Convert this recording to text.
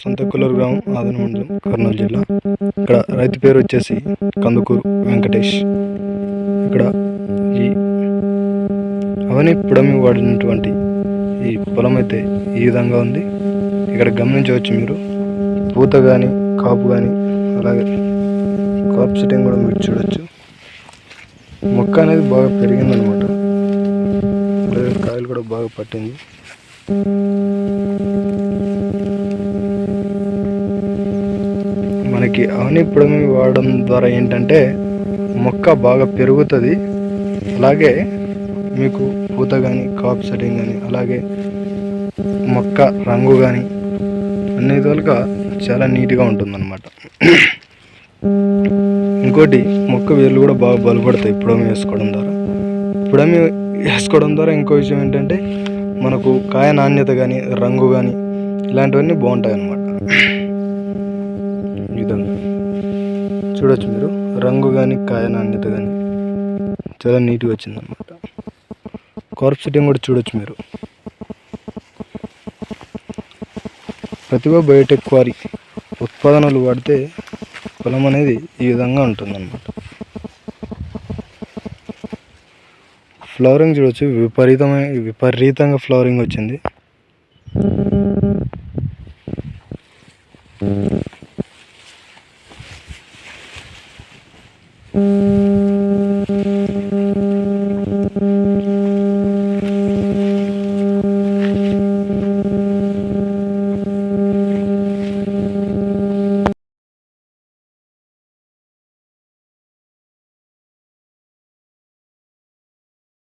సంతకూలూరు గ్రామం, ఆదోని మండలం, కర్నూలు జిల్లా. ఇక్కడ రైతు పేరు వచ్చేసి కందుకూరు వెంకటేష్. ఇక్కడ ఈ అవని పుడమి వాడినటువంటి ఈ పొలం అయితే ఈ విధంగా ఉంది. ఇక్కడ గమనించవచ్చు మీరు, పూత కానీ కాపు కానీ అలాగే కాప్ సెట్టింగ్ కూడా మీరు చూడొచ్చు. మొక్క అనేది బాగా పెరిగిందనమాట, అలాగే కాయలు కూడా బాగా పట్టింది. మనకి అవని పుడమి వాడడం ద్వారా ఏంటంటే మొక్క బాగా పెరుగుతుంది, అలాగే మీకు పూత కానీ కాప్ సెట్టింగ్ కానీ అలాగే మొక్క రంగు కానీ అన్ని విధాలుగా చాలా నీట్గా ఉంటుందన్నమాట. ఇంకోటి, మొక్క వేర్లు కూడా బాగా బలపడతాయి పుడమి వేసుకోవడం ద్వారా. పుడమి వేసుకోవడం ద్వారా ఇంకో విషయం ఏంటంటే మనకు కాయ నాణ్యత కానీ రంగు కానీ ఇలాంటివన్నీ బాగుంటాయి అన్నమాట. ఈ విధంగా చూడొచ్చు మీరు, రంగు కానీ కాయ నాణ్యత కానీ చాలా నీట్గా వచ్చిందన్నమాట. కార్ప్ సెట్టింగ్ కూడా చూడొచ్చు మీరు. ప్రతిభ బయోటెక్ వారి ఉత్పాదనలు వాడితే పొలం అనేది ఈ విధంగా ఉంటుందన్నమాట. ఫ్లవరింగ్ చూడవచ్చు, విపరీతంగా ఫ్లవరింగ్ వచ్చింది.